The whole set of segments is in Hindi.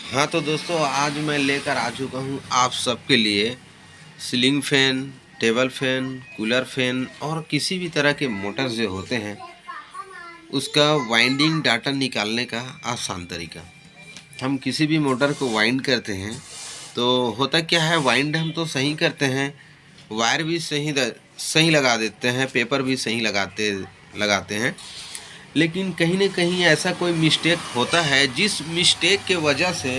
हाँ तो दोस्तों, आज मैं लेकर आ चुका हूँ आप सबके लिए ceiling fan, table fan, cooler fan और किसी भी तरह के मोटर जो होते हैं उसका वाइंडिंग डाटा निकालने का आसान तरीका। हम किसी भी मोटर को वाइंड करते हैं तो होता क्या है, वाइंड हम तो सही करते हैं, वायर भी सही लगा देते हैं, पेपर भी सही लगाते लगाते हैं, लेकिन कहीं ना कहीं ऐसा कोई मिस्टेक होता है जिस मिस्टेक के वजह से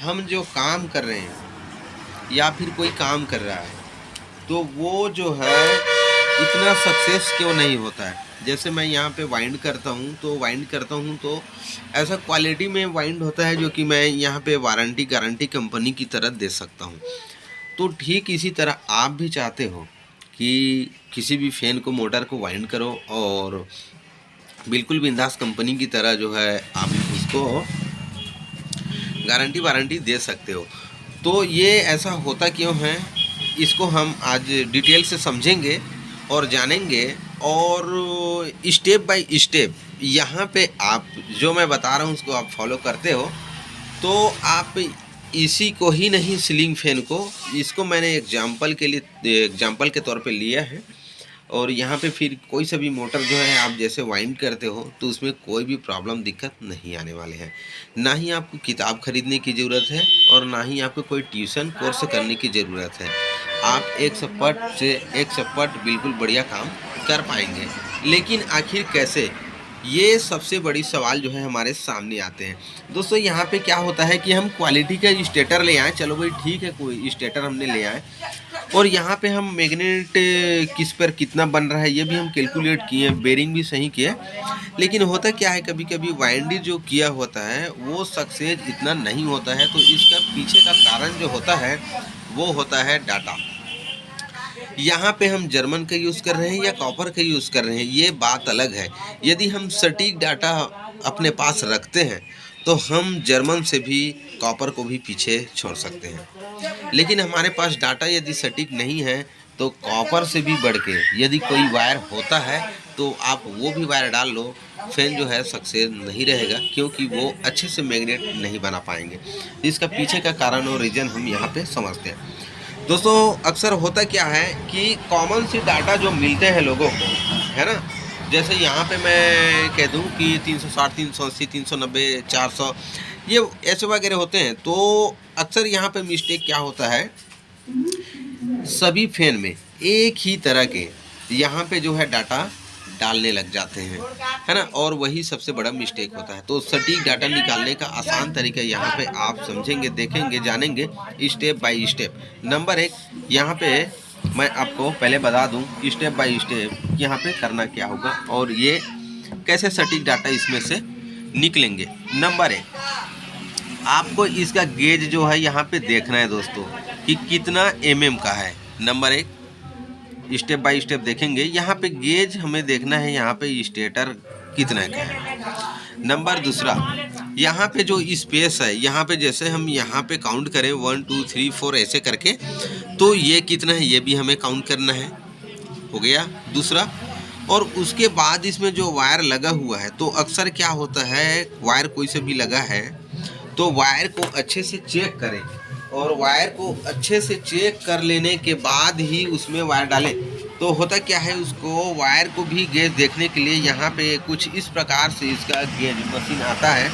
हम जो काम कर रहे हैं या फिर कोई काम कर रहा है तो वो जो है इतना सक्सेस क्यों नहीं होता है। जैसे मैं यहाँ पे वाइंड करता हूँ तो ऐसा क्वालिटी में वाइंड होता है जो कि मैं यहाँ पे वारंटी गारंटी कंपनी की तरह दे सकता हूँ। तो ठीक इसी तरह आप भी चाहते हो कि किसी भी फैन को, मोटर को वाइंड करो और बिल्कुल बिंदास कंपनी की तरह जो है आप उसको गारंटी वारंटी दे सकते हो। तो ये ऐसा होता क्यों है, इसको हम आज डिटेल से समझेंगे और जानेंगे, और स्टेप बाय स्टेप यहाँ पे आप जो मैं बता रहा हूँ उसको आप फॉलो करते हो तो आप इसी को ही नहीं, सीलिंग फैन को, इसको मैंने एग्जाम्पल के तौर पे लिया है। और यहाँ पे फिर कोई सा भी मोटर जो है आप जैसे वाइंड करते हो तो उसमें कोई भी प्रॉब्लम, दिक्कत नहीं आने वाले हैं। ना ही आपको किताब खरीदने की ज़रूरत है और ना ही आपको कोई ट्यूशन कोर्स करने की ज़रूरत है। आप एक सपट बिल्कुल बढ़िया काम कर पाएंगे। लेकिन आखिर कैसे, ये सबसे बड़ी सवाल जो है हमारे सामने आते हैं। दोस्तों यहाँ पे क्या होता है कि हम क्वालिटी का स्टेटर ले आए, चलो भाई ठीक है, कोई स्टेटर हमने ले आए और यहाँ पे हम मैग्नेट किस पर कितना बन रहा है ये भी हम कैलकुलेट किए, बेरिंग भी सही किए। लेकिन होता क्या है, कभी कभी वाइंडिंग जो किया होता है वो सक्सेस इतना नहीं होता है। तो इसका पीछे का कारण जो होता है वो होता है डाटा। यहाँ पे हम जर्मन का यूज़ कर रहे हैं या कॉपर का यूज़ कर रहे हैं ये बात अलग है। यदि हम सटीक डाटा अपने पास रखते हैं तो हम जर्मन से भी, कॉपर को भी पीछे छोड़ सकते हैं। लेकिन हमारे पास डाटा यदि सटीक नहीं है तो कॉपर से भी बढ़ के यदि कोई वायर होता है तो आप वो भी वायर डाल लो, फैन जो है सक्सेस नहीं रहेगा, क्योंकि वो अच्छे से मैग्नेट नहीं बना पाएंगे। इसका पीछे का कारण और रीज़न हम यहाँ पे समझते हैं। दोस्तों अक्सर होता क्या है कि कॉमन सी डाटा जो मिलते हैं लोगों को, है ना, जैसे यहाँ पे मैं कह दूँ कि 360, 380, 390, 400 ये ऐसे वगैरह होते हैं। तो अक्सर यहाँ पे मिस्टेक क्या होता है, सभी फैन में एक ही तरह के यहाँ पे जो है डाटा डालने लग जाते हैं, है ना, और वही सबसे बड़ा मिस्टेक होता है। तो सटीक डाटा निकालने का आसान तरीका यहाँ पे आप समझेंगे, देखेंगे, जानेंगे स्टेप बाय स्टेप। नंबर एक, यहाँ पे मैं आपको पहले बता दूँ स्टेप बाय स्टेप यहाँ पे करना क्या होगा और ये कैसे सटीक डाटा इसमें से निकलेंगे। नंबर एक, आपको इसका गेज जो है यहाँ पे देखना है दोस्तों कि कितना एमएम का है। नंबर एक, स्टेप बाय स्टेप देखेंगे। यहाँ पे गेज हमें देखना है यहाँ पे स्टेटर कितना का है। नंबर दूसरा, यहाँ पे जो स्पेस है, यहाँ पे जैसे हम यहाँ पे काउंट करें 1 2 3 4 ऐसे करके, तो ये कितना है ये भी हमें काउंट करना है। हो गया दूसरा। और उसके बाद इसमें जो वायर लगा हुआ है, तो अक्सर क्या होता है, वायर कोई से भी लगा है तो वायर को अच्छे से चेक करें, और वायर को अच्छे से चेक कर लेने के बाद ही उसमें वायर डालें। तो होता क्या है, उसको वायर को भी गेज देखने के लिए यहाँ पे कुछ इस प्रकार से इसका गेज मशीन आता है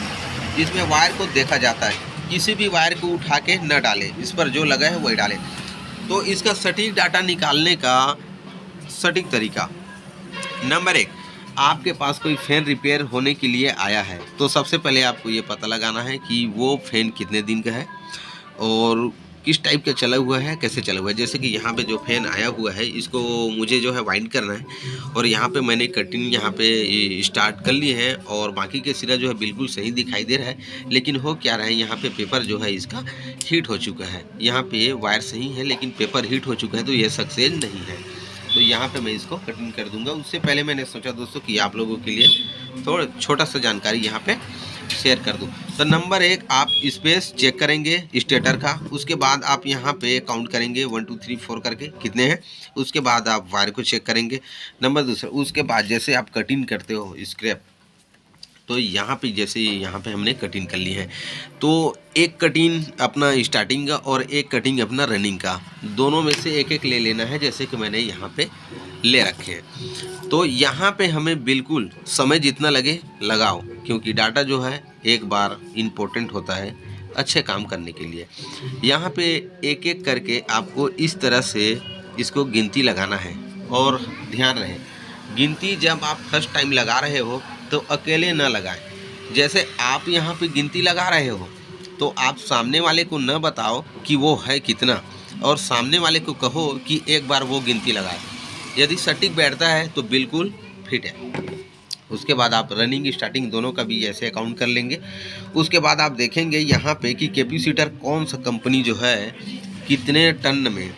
जिसमें वायर को देखा जाता है। किसी भी वायर को उठा के न डालें, इस पर जो लगा है वही डालें। तो इसका सटीक डाटा निकालने का सटीक तरीका, नंबर एक, आपके पास कोई फ़ैन रिपेयर होने के लिए आया है तो सबसे पहले आपको ये पता लगाना है कि वो फ़ैन कितने दिन का है और किस टाइप का चला हुआ है, कैसे चला हुआ है। जैसे कि यहाँ पे जो फ़ैन आया हुआ है इसको मुझे जो है वाइंड करना है और यहाँ पे मैंने कटिंग यहाँ पे स्टार्ट कर ली है और बाकी के सिरा जो है बिल्कुल सही दिखाई दे रहा है। लेकिन हो क्या रहा है, यहाँ पे पेपर जो है इसका हीट हो चुका है। यहाँ पे वायर सही है लेकिन पेपर हीट हो चुका है, तो ये सक्सेस नहीं है। तो यहाँ पे मैं इसको कटिंग कर दूंगा। उससे पहले मैंने सोचा दोस्तों कि आप लोगों के लिए थोड़ा छोटा सा जानकारी यहाँ पे शेयर कर दूँ। तो नंबर एक, आप स्पेस चेक करेंगे स्टेटर का, उसके बाद आप यहाँ पे काउंट करेंगे 1 2 3 4 करके कितने हैं। उसके बाद आप वायर को चेक करेंगे। नंबर दूसरा, उसके बाद जैसे आप कटिंग करते हो स्क्रैप, तो यहाँ पे जैसे यहाँ पे हमने कटिंग कर ली है, तो एक कटिंग अपना स्टार्टिंग का और एक कटिंग अपना रनिंग का, दोनों में से एक एक ले लेना है, जैसे कि मैंने यहाँ पे ले रखे हैं। तो यहाँ पे हमें बिल्कुल समय जितना लगे लगाओ, क्योंकि डाटा जो है एक बार इम्पोर्टेंट होता है अच्छे काम करने के लिए। यहाँ पे एक एक करके आपको इस तरह से इसको गिनती लगाना है, और ध्यान रहे गिनती जब आप फर्स्ट टाइम लगा रहे हो तो अकेले ना लगाएं। जैसे आप यहाँ पे गिनती लगा रहे हो तो आप सामने वाले को न बताओ कि वो है कितना, और सामने वाले को कहो कि एक बार वो गिनती लगाए। यदि सटीक बैठता है तो बिल्कुल फिट है। उसके बाद आप रनिंग स्टार्टिंग दोनों का भी ऐसे अकाउंट कर लेंगे। उसके बाद आप देखेंगे यहाँ पे कि कैपेसिटर कौन सा कंपनी जो है कितने टन में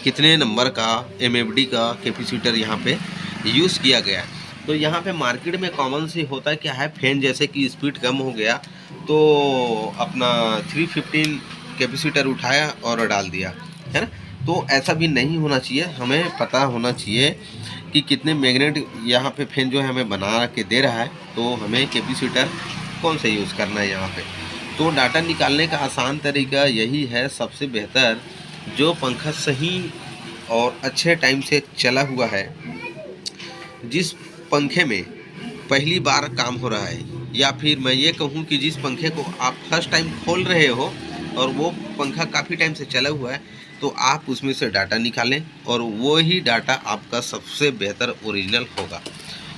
कितने नंबर का MFD का कैपेसिटर यहाँ पे यूज़ किया गया है। तो यहाँ पे मार्केट में कॉमन से होता क्या है, फैन जैसे कि स्पीड कम हो गया तो अपना 315 कैपेसिटर उठाया और डाल दिया, है ना। तो ऐसा भी नहीं होना चाहिए। हमें पता होना चाहिए कि कितने मैग्नेट यहाँ पे फैन जो है हमें बना के दे रहा है, तो हमें कैपेसिटर कौन सा यूज़ करना है यहाँ पे। तो डाटा निकालने का आसान तरीका यही है, सबसे बेहतर जो पंखा सही और अच्छे टाइम से चला हुआ है, जिस पंखे में पहली बार काम हो रहा है, या फिर मैं ये कहूँ कि जिस पंखे को आप फर्स्ट टाइम खोल रहे हो और वो पंखा काफ़ी टाइम से चला हुआ है, तो आप उसमें से डाटा निकालें और वो ही डाटा आपका सबसे बेहतर ओरिजिनल होगा।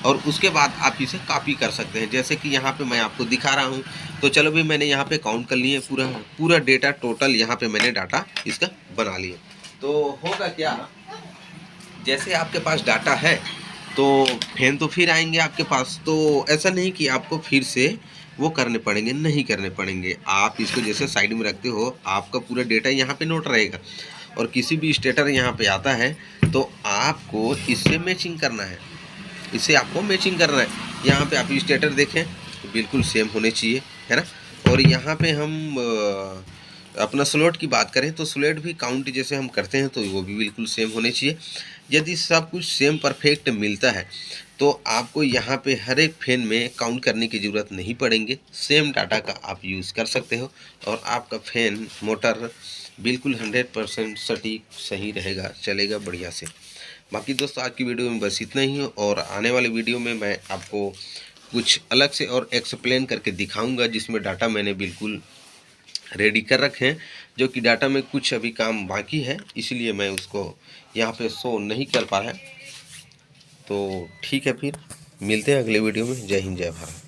और उसके बाद आप इसे कॉपी कर सकते हैं, जैसे कि यहाँ पे मैं आपको दिखा रहा हूँ। तो चलो भी मैंने यहाँ पे काउंट कर लिए पूरा डेटा टोटल, यहाँ पे मैंने डाटा इसका बना लिए। तो होगा क्या, जैसे आपके पास डाटा है तो फैन तो फिर आएंगे आपके पास। तो ऐसा नहीं कि आपको फिर से वो करने पड़ेंगे, नहीं करने पड़ेंगे। आप इसको जैसे साइड में रखते हो, आपका पूरा डेटा यहाँ पे नोट रहेगा, और किसी भी स्टेटर यहाँ पे आता है तो आपको इससे मैचिंग करना है, इससे आपको मैचिंग करना है। यहाँ पे आप स्टेटर देखें तो बिल्कुल सेम होने चाहिए, है ना। और यहाँ पे हम अपना स्लॉट की बात करें तो स्लॉट भी काउंट जैसे हम करते हैं तो वो भी बिल्कुल सेम होने चाहिए। यदि सब कुछ सेम परफेक्ट मिलता है तो आपको यहाँ पे हर एक फैन में काउंट करने की ज़रूरत नहीं पड़ेंगे, सेम डाटा का आप यूज़ कर सकते हो, और आपका फैन मोटर बिल्कुल 100% सटीक सही रहेगा, चलेगा बढ़िया से। बाकी दोस्तों आज की वीडियो में बस इतना ही, और आने वाले वीडियो में मैं आपको कुछ अलग से और एक्सप्लेन करके दिखाऊंगा, जिसमें डाटा मैंने बिल्कुल रेडी कर रखे हैं, जो कि डाटा में कुछ अभी काम बाकी है, इसलिए मैं उसको यहाँ पे शो नहीं कर पा रहा। तो ठीक है, फिर मिलते हैं अगले वीडियो में। जय हिंद, जय भारत।